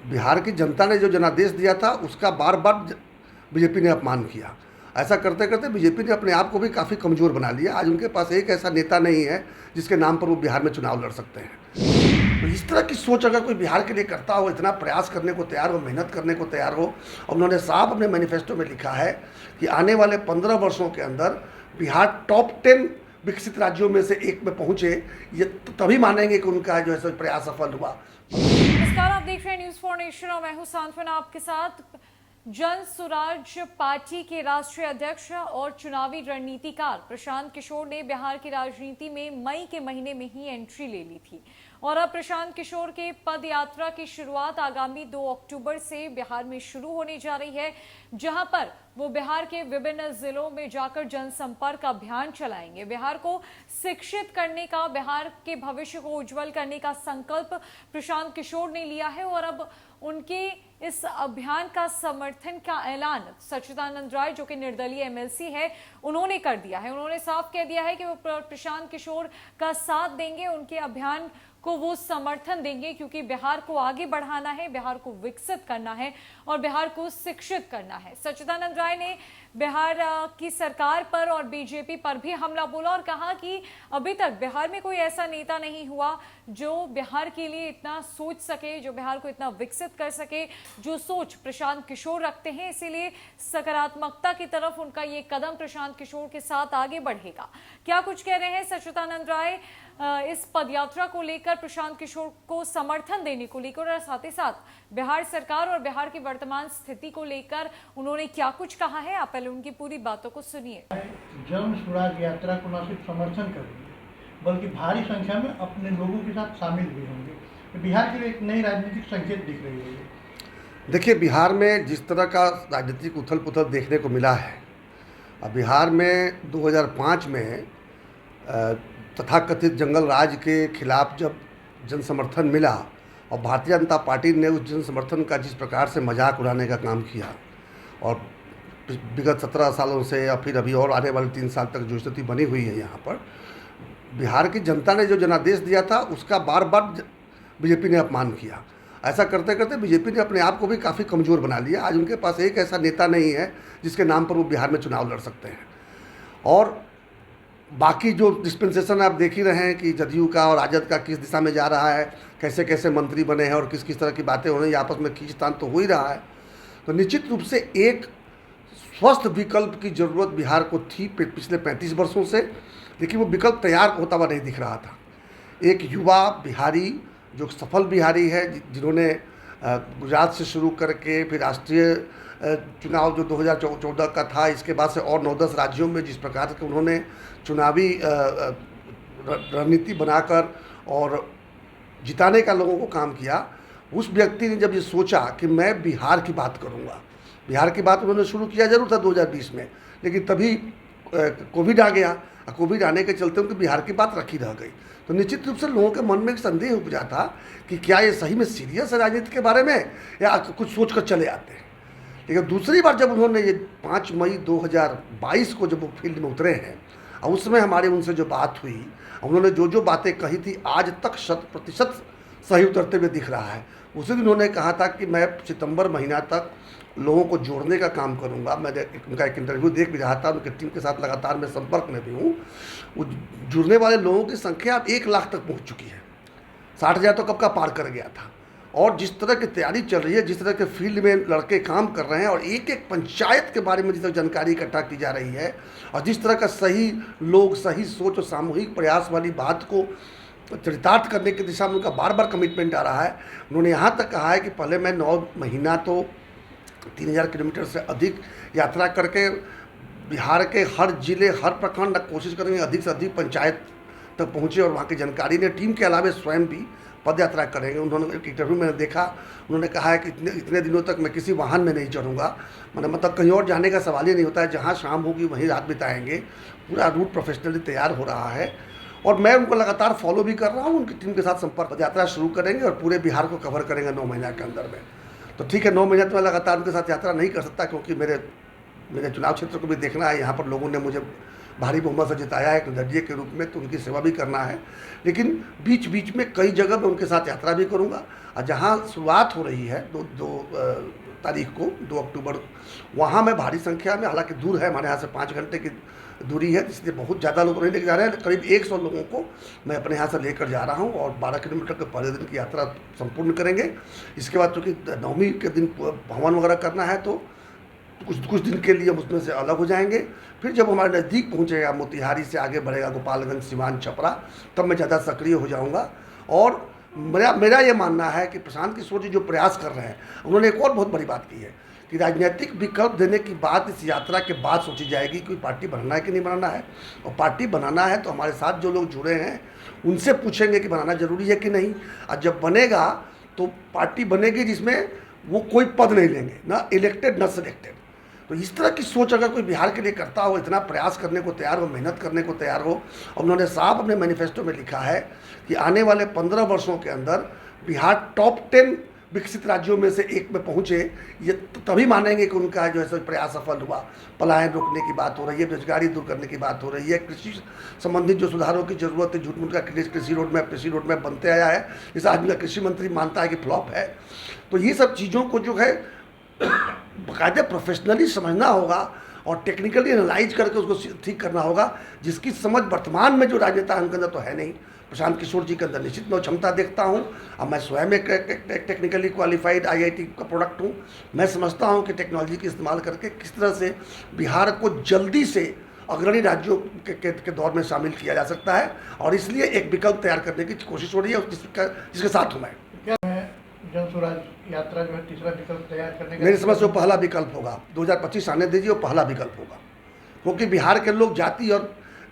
बिहार की जनता ने जो जनादेश दिया था उसका बार बार बीजेपी ने अपमान किया। ऐसा करते करते बीजेपी ने अपने आप को भी काफ़ी कमज़ोर बना लिया। आज उनके पास एक ऐसा नेता नहीं है जिसके नाम पर वो बिहार में चुनाव लड़ सकते हैं। तो इस तरह की सोच अगर कोई बिहार के लिए करता हो, इतना प्रयास करने को तैयार हो, मेहनत करने को तैयार हो, और उन्होंने साफ अपने मैनिफेस्टो में लिखा है कि आने वाले 15 वर्षों के अंदर बिहार टॉप 10 विकसित राज्यों में से एक में पहुंचे, ये तभी मानेंगे कि उनका जो है प्रयास सफल हुआ। नमस्कार, आप देख रहे हैं न्यूज फॉर नेशन और मैं हूं सांत्वना आपके साथ। जन स्वराज पार्टी के राष्ट्रीय अध्यक्ष और चुनावी रणनीतिकार प्रशांत किशोर ने बिहार की राजनीति में मई के महीने में ही एंट्री ले ली थी और अब प्रशांत किशोर के पद यात्रा की शुरुआत आगामी 2 अक्टूबर से बिहार में शुरू होने जा रही है, जहां पर वो बिहार के विभिन्न जिलों में जाकर जनसंपर्क अभियान चलाएंगे। बिहार को शिक्षित करने का, बिहार के भविष्य को उज्जवल करने का संकल्प प्रशांत किशोर ने लिया है और अब उनके इस अभियान का समर्थन का ऐलान सच्चिदानंद राय, जो कि निर्दलीय एमएलसी है, उन्होंने कर दिया है। उन्होंने साफ कह दिया है कि वो प्रशांत किशोर का साथ देंगे, उनके अभियान को वो समर्थन देंगे, क्योंकि बिहार को आगे बढ़ाना है, बिहार को विकसित करना है और बिहार को शिक्षित करना है। सच्चिदानंद राय ने बिहार की सरकार पर और बीजेपी पर भी हमला बोला और कहा कि अभी तक बिहार में कोई ऐसा नेता नहीं हुआ जो बिहार के लिए इतना सोच सके, जो बिहार को इतना विकसित कर सके, जो सोच प्रशांत किशोर रखते हैं। इसीलिए सकारात्मकता की तरफ उनका ये कदम प्रशांत किशोर के साथ आगे बढ़ेगा। क्या कुछ कह रहे हैं सच्चिदानंद राय इस पदयात्रा को लेकर, प्रशांत किशोर को समर्थन देने को लेकर, और साथ ही साथ बिहार सरकार और बिहार की वर्तमान स्थिति को लेकर उन्होंने क्या कुछ कहा है? आप पहले उनकी पूरी बातों को सुनिए। जन स्वराज यात्रा को न सिर्फ समर्थन करेंगे बल्कि भारी संख्या में अपने लोगों के साथ शामिल भी होंगे। बिहार के लिए एक नई राजनीतिक संकेत दिख रही है। देखिए, बिहार में जिस तरह का राजनीतिक उथल पुथल देखने को मिला है, अब बिहार में 2005 में तथाकथित जंगल राज के खिलाफ जब जन समर्थन मिला और भारतीय जनता पार्टी ने उस जन समर्थन का जिस प्रकार से मजाक उड़ाने का काम किया और विगत 17 सालों से या फिर अभी और आने वाले 3 साल तक जो स्थिति बनी हुई है, यहाँ पर बिहार की जनता ने जो जनादेश दिया था उसका बार बार बीजेपी ने अपमान किया। ऐसा करते करते बीजेपी ने अपने आप को भी काफ़ी कमज़ोर बना लिया। आज उनके पास एक ऐसा नेता नहीं है जिसके नाम पर वो बिहार में चुनाव लड़ सकते हैं। और बाकी जो डिस्पेंसेशन आप देख ही रहे हैं कि जदयू का और राजद का किस दिशा में जा रहा है, कैसे कैसे मंत्री बने हैं और किस किस तरह की बातें हो रही हैं, आपस में खींचतान तो हो ही रहा है। तो निश्चित रूप से एक स्वस्थ विकल्प की ज़रूरत बिहार को थी पिछले 35 वर्षों से, लेकिन वो विकल्प तैयार होता हुआ नहीं दिख रहा था। एक युवा बिहारी जो सफल बिहारी है, जिन्होंने गुजरात से शुरू करके फिर राष्ट्रीय चुनाव जो 2014 का था, इसके बाद से और 9-10 राज्यों में जिस प्रकार से उन्होंने चुनावी रणनीति बनाकर और जिताने का लोगों को काम किया, उस व्यक्ति ने जब ये सोचा कि मैं बिहार की बात करूँगा, बिहार की बात उन्होंने शुरू किया जरूर था 2020 में, लेकिन तभी कोविड आ गया। कोविड आने के चलते उनकी बिहार की बात रखी रह गई। तो निश्चित रूप से लोगों के मन में एक संदेह उपजा था कि क्या ये सही में सीरियस है राजनीति के बारे में, या कुछ सोच कर चले आते हैं। लेकिन दूसरी बार जब उन्होंने ये 5 मई 2022 को जब वो फील्ड में उतरे हैं और उस समय हमारे उनसे जो बात हुई, उन्होंने जो जो बातें कही थी आज तक 100% सही उतरते हुए दिख रहा है। उसी दिन उन्होंने कहा था कि मैं सितंबर महीना तक लोगों को जोड़ने का काम करूंगा। मैंने उनका एक इंटरव्यू देख भी रहा था, उनकी टीम के साथ लगातार मैं संपर्क में भी हूँ। वो जुड़ने वाले लोगों की संख्या अब 1 लाख तक पहुँच चुकी है। 60,000 तो कब का पार कर गया था। और जिस तरह की तैयारी चल रही है, जिस तरह के फील्ड में लड़के काम कर रहे हैं और एक एक पंचायत के बारे में जिस तरह जानकारी इकट्ठा की जा रही है और जिस तरह का सही लोग, सही सोच और सामूहिक प्रयास वाली बात को चरितार्थ करने की दिशा में उनका बार बार कमिटमेंट आ रहा है। उन्होंने यहाँ तक कहा है कि पहले मैं 9 महीना तो 3000 किलोमीटर से अधिक यात्रा करके बिहार के हर जिले, हर प्रखंड कोशिश करेंगे अधिक से अधिक पंचायत तक पहुँचे और वहाँ की जानकारी ने टीम के अलावा स्वयं भी पद यात्रा करेंगे। उन्होंने एक इंटरव्यू मैंने देखा, उन्होंने कहा है कि इतने दिनों तक मैं किसी वाहन में नहीं चढ़ूँगा, मतलब कहीं और जाने का सवाल ही नहीं होता है, जहाँ शाम होगी वहीं रात बिताएंगे। पूरा रूट प्रोफेशनली तैयार हो रहा है और मैं उनको लगातार फॉलो भी कर रहा हूँ। उनकी टीम के साथ संपर्क पद यात्रा शुरू करेंगे और पूरे बिहार को कवर करेंगे 9 महीना के अंदर में। तो ठीक है, 9 महीने तो मैं लगातार उनके साथ यात्रा नहीं कर सकता, क्योंकि मेरे चुनाव क्षेत्र को भी देखना है। यहाँ पर लोगों ने मुझे भारी बहुमत से जिताया है एक नजरिए के रूप में, तो उनकी सेवा भी करना है। लेकिन बीच बीच में कई जगह मैं उनके साथ यात्रा भी करूँगा, और जहाँ शुरुआत हो रही है 2 तारीख को 2 अक्टूबर, वहाँ मैं भारी संख्या में, हालांकि दूर है, हमारे यहाँ से 5 घंटे की दूरी है, इसलिए बहुत ज़्यादा लोग नहीं लेकर जा रहे हैं, करीब 100 लोगों को मैं अपने यहाँ से लेकर जा रहा हूँ, और 12 किलोमीटर के पहले दिन की यात्रा संपूर्ण करेंगे। इसके बाद चूँकि नवमी के दिन हवन वगैरह करना है, तो कुछ दिन के लिए हम उसमें से अलग हो जाएंगे। फिर जब हमारे नज़दीक पहुँचेगा, मोतिहारी से आगे बढ़ेगा गोपालगंज, सिवान, छपरा, तब मैं ज़्यादा सक्रिय हो जाऊँगा। और मेरा ये मानना है कि प्रशांत किशोर जी जो प्रयास कर रहे हैं, उन्होंने एक और बहुत बड़ी बात की है कि राजनीतिक विकल्प देने की बात इस यात्रा के बाद सोची जाएगी, कोई पार्टी बनाना है कि नहीं बनाना है। और पार्टी बनाना है तो हमारे साथ जो लोग जुड़े हैं उनसे पूछेंगे कि बनाना जरूरी है कि नहीं, और जब बनेगा तो पार्टी बनेगी जिसमें वो कोई पद नहीं लेंगे, ना इलेक्टेड ना सिलेक्टेड। तो इस तरह की सोच अगर कोई बिहार के लिए करता हो, इतना प्रयास करने को तैयार हो, मेहनत करने को तैयार हो, और उन्होंने साफ अपने मैनिफेस्टो में लिखा है कि आने वाले 15 वर्षों के अंदर बिहार टॉप 10 विकसित राज्यों में से एक में पहुँचे, ये तभी मानेंगे कि उनका जो है प्रयास सफल हुआ। पलायन रोकने की बात हो रही है, बेरोजगारी दूर करने की बात हो रही है, कृषि संबंधित जो सुधारों की जरूरत है, झूठ मूठ का कृषि रोड मैप बनते आया है, इस आदमी का कृषि मंत्री मानता है कि फ्लॉप है। तो ये सब चीज़ों को जो है बाकायदे प्रोफेशनली समझना होगा और टेक्निकली एनालाइज करके उसको ठीक करना होगा, जिसकी समझ वर्तमान में जो राजनेता उनके अंदर तो है नहीं। प्रशांत किशोर जी के अंदर निश्चित मैं क्षमता देखता हूं, और मैं स्वयं एक टेक्निकली क्वालिफाइड IIT का प्रोडक्ट हूं। मैं समझता हूं कि टेक्नोलॉजी का इस्तेमाल करके किस तरह से बिहार को जल्दी से अग्रणी राज्यों के दौर में शामिल किया जा सकता है, और इसलिए एक विकल्प तैयार करने की कोशिश हो रही है, जिसके साथ हूँ मैं। जन स्वराज यात्रा जो है तीसरा विकल्प तैयार करने का मेरी समझ से वो पहला विकल्प होगा। 2025 आने दीजिए, वो पहला विकल्प होगा, क्योंकि बिहार के लोग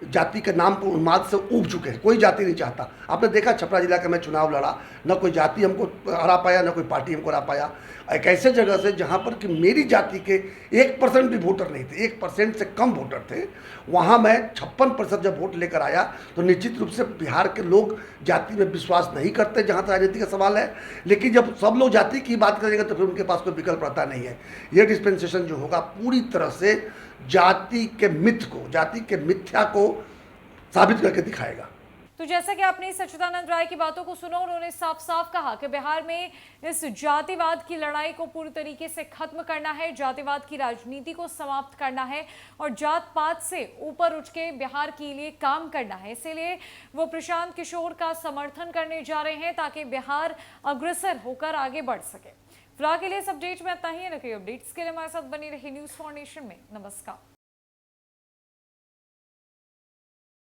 जाति के नाम पर उन्माद से ऊब चुके हैं। कोई जाति नहीं चाहता। आपने देखा छपरा जिला का मैं चुनाव लड़ा, न कोई जाति हमको हरा पाया, न कोई पार्टी हमको हरा पाया। एक ऐसे जगह से जहाँ पर कि मेरी जाति के 1% भी वोटर नहीं थे, 1% से कम वोटर थे, वहाँ मैं 56% जब वोट लेकर आया, तो निश्चित रूप से बिहार के लोग जाति में विश्वास नहीं करते जहाँ तक राजनीति का सवाल है। लेकिन जब सब लोग जाति की बात करेंगे तो फिर उनके पास कोई विकल्प रहता नहीं है। ये डिस्पेंसेशन जो होगा पूरी तरह से जाति के मिथ्या को साबित करके दिखाएगा। तो जैसा कि आपने सच्चिदानंद राय की बातों को सुना, उन्होंने साफ साफ कहा कि बिहार में इस जातिवाद की लड़ाई को पूरी तरीके से खत्म करना है, जातिवाद की राजनीति को समाप्त करना है और जात पात से ऊपर उठ के बिहार के लिए काम करना है। इसीलिए वो प्रशांत किशोर का समर्थन करने जा रहे हैं ताकि बिहार अग्रसर होकर आगे बढ़ सके। फिलहाल के लिए इस अपडेट में इतना ही। रखिए अपडेट्स के लिए हमारे साथ बनी रही न्यूज़ फॉर नेशन में। नमस्कार।